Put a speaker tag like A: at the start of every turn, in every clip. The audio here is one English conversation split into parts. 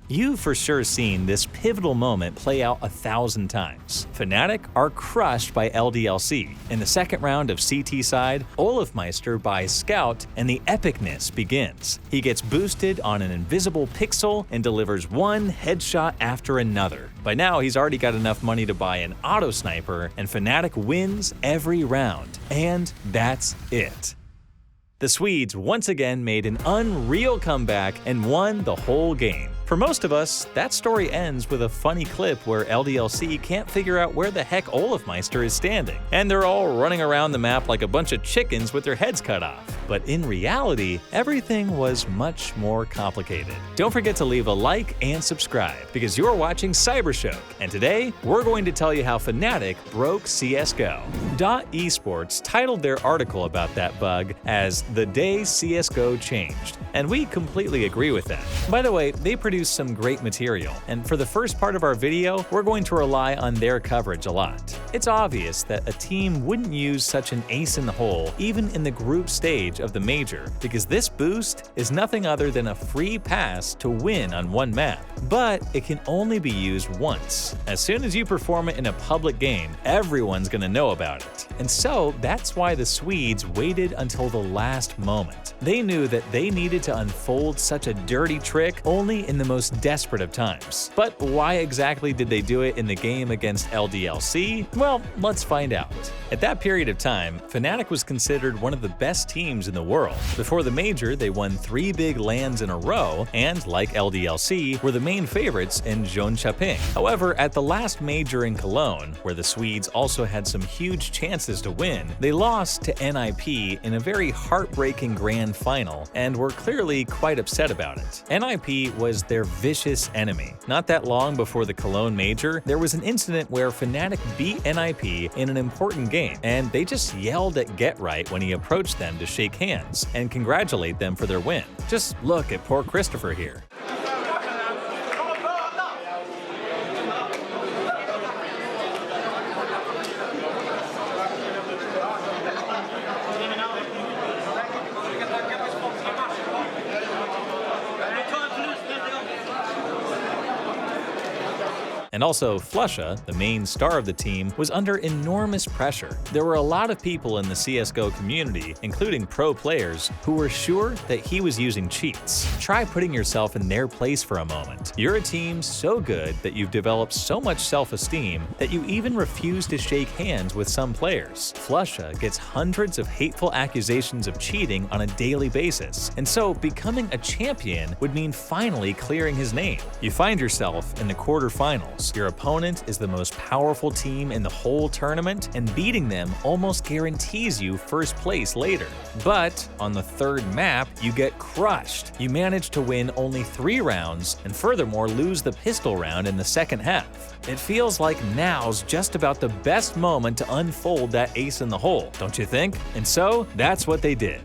A: You've for sure seen this pivotal moment play out 1,000 times. Fnatic are crushed by LDLC. In the second round of CT side, Olofmeister buys Scout and the epicness begins. He gets boosted on an invisible pixel and delivers one headshot after another. By now, he's already got enough money to buy an auto sniper, and Fnatic wins every round. And that's it. The Swedes once again made an unreal comeback and won the whole game. For most of us, that story ends with a funny clip where LDLC can't figure out where the heck Olofmeister is standing, and they're all running around the map like a bunch of chickens with their heads cut off. But in reality, everything was much more complicated. Don't forget to leave a like and subscribe, because you're watching CYBERSHOKE, and today we're going to tell you how Fnatic broke CSGO. Esports titled their article about that bug as "The Day CSGO Changed," and we completely agree with that. By the way, they produced some great material, and for the first part of our video, we're going to rely on their coverage a lot. It's obvious that a team wouldn't use such an ace in the hole even in the group stage of the major, because this boost is nothing other than a free pass to win on one map. But it can only be used once. As soon as you perform it in a public game, everyone's gonna know about it. And so that's why the Swedes waited until the last moment. They knew that they needed to unfold such a dirty trick only in the most desperate of times. But why exactly did they do it in the game against LDLC? Well, let's find out. At that period of time, Fnatic was considered one of the best teams in the world. Before the major, they won 3 big LANs in a row, and like LDLC, were the main favorites in Jönköping. However, at the last major in Cologne, where the Swedes also had some huge chances to win, they lost to NIP in a very heartbreaking grand final, and were clearly quite upset about it. NIP was their vicious enemy. Not that long before the Cologne major, there was an incident where Fnatic beat NIP in an important game, and they just yelled at Get Right when he approached them to shake hands and congratulate them for their win. Just look at poor Christopher here. And also, Flusha, the main star of the team, was under enormous pressure. There were a lot of people in the CSGO community, including pro players, who were sure that he was using cheats. Try putting yourself in their place for a moment. You're a team so good that you've developed so much self-esteem that you even refuse to shake hands with some players. Flusha gets hundreds of hateful accusations of cheating on a daily basis, and so becoming a champion would mean finally clearing his name. You find yourself in the quarterfinals. Your opponent is the most powerful team in the whole tournament, and beating them almost guarantees you first place later. But on the third map, you get crushed. You manage to win only 3 rounds, and furthermore lose the pistol round in the second half. It feels like now's just about the best moment to unfold that ace in the hole, don't you think? And so, that's what they did.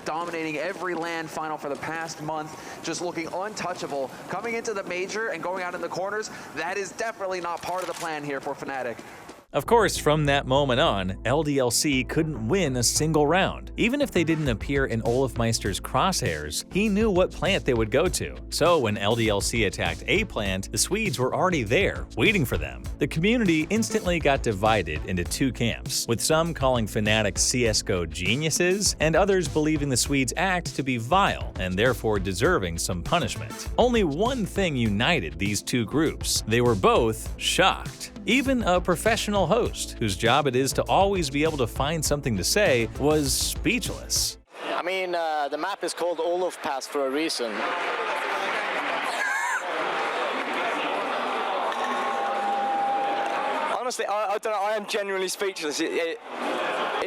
B: Dominating every LAN final for the past month, just looking untouchable. Coming into the major and going out in the corners, that is definitely not part of the plan here for Fnatic.
A: Of course, from that moment on, LDLC couldn't win a single round. Even if they didn't appear in Olofmeister's crosshairs, he knew what plant they would go to. So when LDLC attacked A plant, the Swedes were already there, waiting for them. The community instantly got divided into 2 camps, with some calling Fnatic CSGO geniuses, and others believing the Swedes' act to be vile and therefore deserving some punishment. Only one thing united these 2 groups. They were both shocked. Even a professional host, whose job it is to always be able to find something to say, was speechless.
C: I mean, the map is called Olof Pass for a reason. Honestly, I don't know, I am genuinely speechless.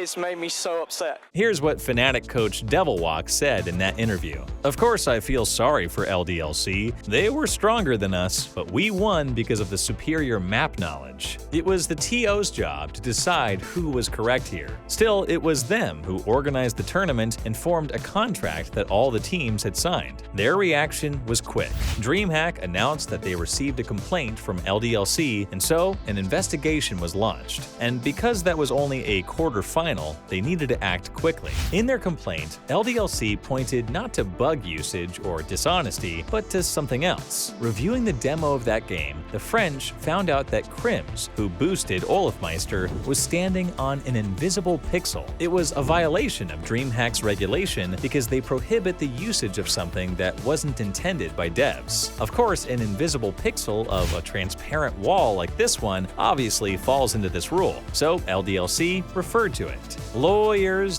C: It's made me so upset.
A: Here's what Fnatic coach Devilwalk said in that interview. "Of course I feel sorry for LDLC. They were stronger than us, but we won because of the superior map knowledge. It was the TO's job to decide who was correct here. Still, it was them who organized the tournament and formed a contract that all the teams had signed. Their reaction was quick. DreamHack announced that they received a complaint from LDLC, and so an investigation was launched. And because that was only a quarterfinal, they needed to act quickly. In their complaint, LDLC pointed not to bug bug usage or dishonesty, but to something else. Reviewing the demo of that game, the French found out that Crims, who boosted Olofmeister, was standing on an invisible pixel. It was a violation of DreamHack's regulation because they prohibit the usage of something that wasn't intended by devs. Of course, an invisible pixel of a transparent wall like this one obviously falls into this rule, so LDLC referred to it. Lawyers.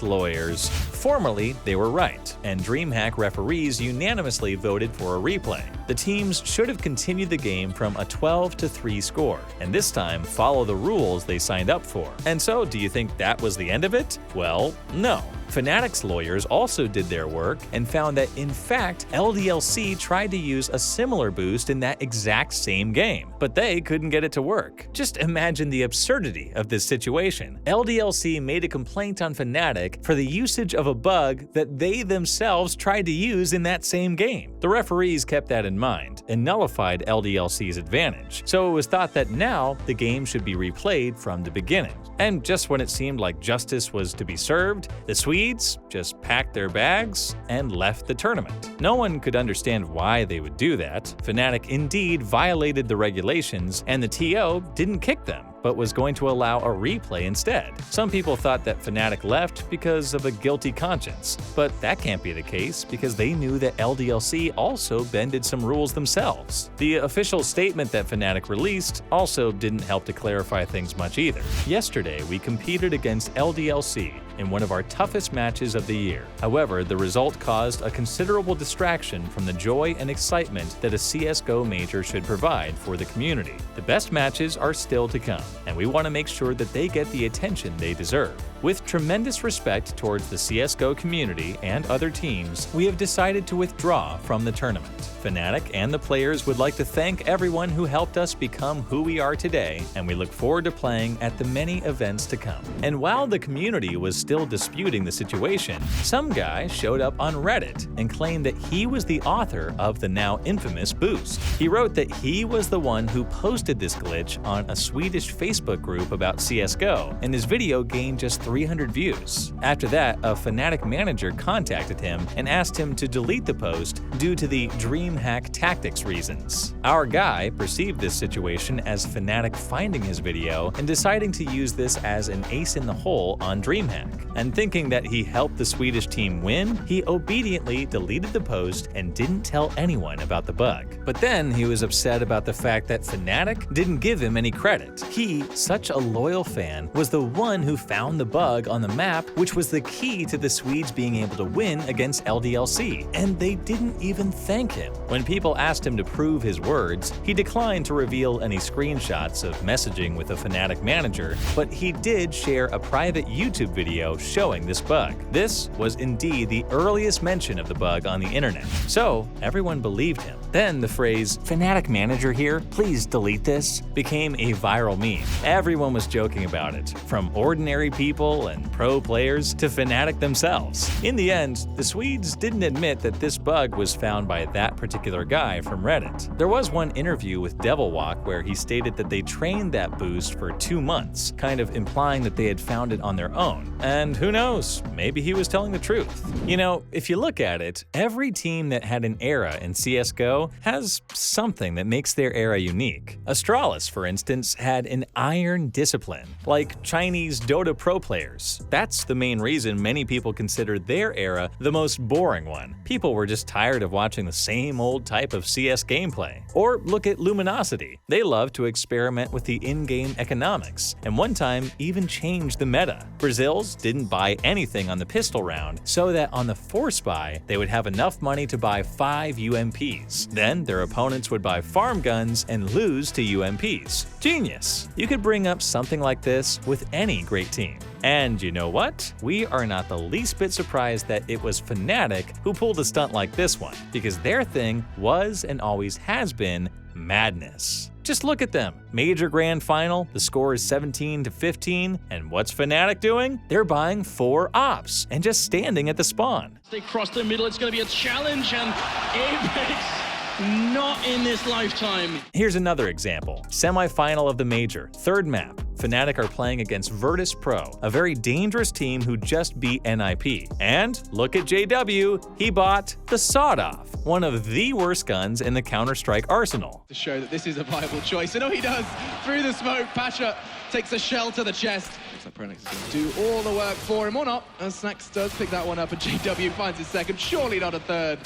A: Formally, they were right, and DreamHack referees unanimously voted for a replay. The teams should have continued the game from a 12-3 score, and this time follow the rules they signed up for. And so, do you think that was the end of it? Well, no. Fnatic's lawyers also did their work and found that, in fact, LDLC tried to use a similar boost in that exact same game, but they couldn't get it to work. Just imagine the absurdity of this situation. LDLC made a complaint on Fnatic for the usage of a bug that they themselves tried to use in that same game. The referees kept that in mind and nullified LDLC's advantage, so it was thought that now the game should be replayed from the beginning. And just when it seemed like justice was to be served, the Swedes just packed their bags and left the tournament. No one could understand why they would do that. Fnatic indeed violated the regulations, and the TO didn't kick them, but was going to allow a replay instead. Some people thought that Fnatic left because of a guilty conscience, but that can't be the case because they knew that LDLC also bended some rules themselves. The official statement that Fnatic released also didn't help to clarify things much either. Yesterday, we competed against LDLC in one of our toughest matches of the year. However, the result caused a considerable distraction from the joy and excitement that a CSGO major should provide for the community. The best matches are still to come, and we want to make sure that they get the attention they deserve. With tremendous respect towards the CSGO community and other teams, we have decided to withdraw from the tournament. Fnatic and the players would like to thank everyone who helped us become who we are today, and we look forward to playing at the many events to come. And while the community was still disputing the situation, some guy showed up on Reddit and claimed that he was the author of the now infamous boost. He wrote that he was the one who posted this glitch on a Swedish Facebook group about CSGO, and his video gained just 300 views. After that, a Fnatic manager contacted him and asked him to delete the post due to the DreamHack tactics reasons. Our guy perceived this situation as Fnatic finding his video and deciding to use this as an ace in the hole on DreamHack. And thinking that he helped the Swedish team win, he obediently deleted the post and didn't tell anyone about the bug. But then he was upset about the fact that Fnatic didn't give him any credit. He, such a loyal fan, was the one who found the bug on the map, which was the key to the Swedes being able to win against LDLC, and they didn't even thank him. When people asked him to prove his words, he declined to reveal any screenshots of messaging with a Fnatic manager, but he did share a private YouTube video showing this bug. This was indeed the earliest mention of the bug on the internet, so everyone believed him. Then the phrase, "Fnatic manager here, please delete this," became a viral meme. Everyone was joking about it, from ordinary people and pro players to Fnatic themselves. In the end, the Swedes didn't admit that this bug was found by that particular guy from Reddit. There was one interview with Devilwalk where he stated that they trained that boost for 2 months, kind of implying that they had found it on their own. And who knows, maybe he was telling the truth. You know, if you look at it, every team that had an era in CSGO has something that makes their era unique. Astralis, for instance, had an iron discipline, like Chinese Dota pro players. That's the main reason many people consider their era the most boring one. People were just tired of watching the same old type of CS gameplay. Or look at Luminosity. They love to experiment with the in-game economics, and one time even changed the meta. Brazil's didn't buy anything on the pistol round, so that on the force buy, they would have enough money to buy 5 UMPs. Then their opponents would buy farm guns and lose to UMPs. Genius! You could bring up something like this with any great team. And you know what? We are not the least bit surprised that it was Fnatic who pulled a stunt like this one, because their thing was and always has been madness. Just look at them. Major Grand Final, the score is 17-15, and what's Fnatic doing? They're buying 4 ops and just standing at the spawn.
D: They cross the middle, it's going to be a challenge, and Apex Not in this lifetime.
A: Here's another example. Semi-final of the Major, third map. Fnatic are playing against Virtus Pro, a very dangerous team who just beat NIP. And look at JW, he bought the Sawed-Off, one of the worst guns in the Counter-Strike arsenal.
E: To show that this is a viable choice. And oh, he does! Through the smoke, Pasha takes a shell to the chest. Looks like Pronix is going to do all the work for him, or not, as Snacks does pick that one up, and JW finds his second, surely not a third,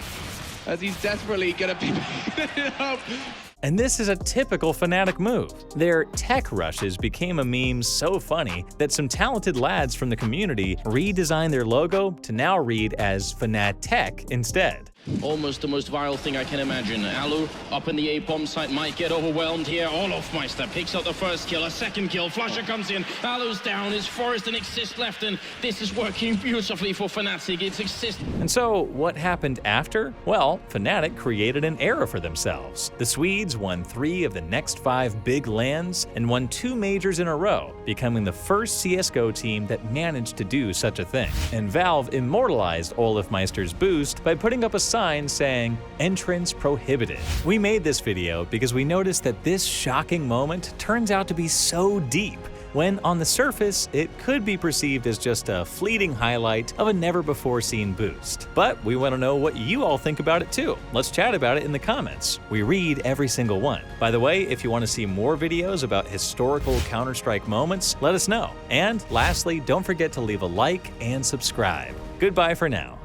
E: as he's desperately going to be picking it up.
A: And this is a typical Fnatic move. Their tech rushes became a meme so funny that some talented lads from the community redesigned their logo to now read as Fnatic instead.
D: Almost the most viral thing I can imagine. Alu up in the A-bomb site might get overwhelmed here. Olofmeister picks up the first kill, a second kill. Flusher comes in, Alu's down, is Forest and Exist left, and this is working beautifully for Fnatic. It's Exist.
A: And so, what happened after? Well, Fnatic created an era for themselves. The Swedes won 3 of the next 5 big LANs and won 2 majors in a row, becoming the first CSGO team that managed to do such a thing. And Valve immortalized Olofmeister's boost by putting up a sign saying, "Entrance prohibited." We made this video because we noticed that this shocking moment turns out to be so deep, when on the surface, it could be perceived as just a fleeting highlight of a never-before-seen boost. But we want to know what you all think about it too. Let's chat about it in the comments. We read every single one. By the way, if you want to see more videos about historical Counter-Strike moments, let us know. And lastly, don't forget to leave a like and subscribe. Goodbye for now.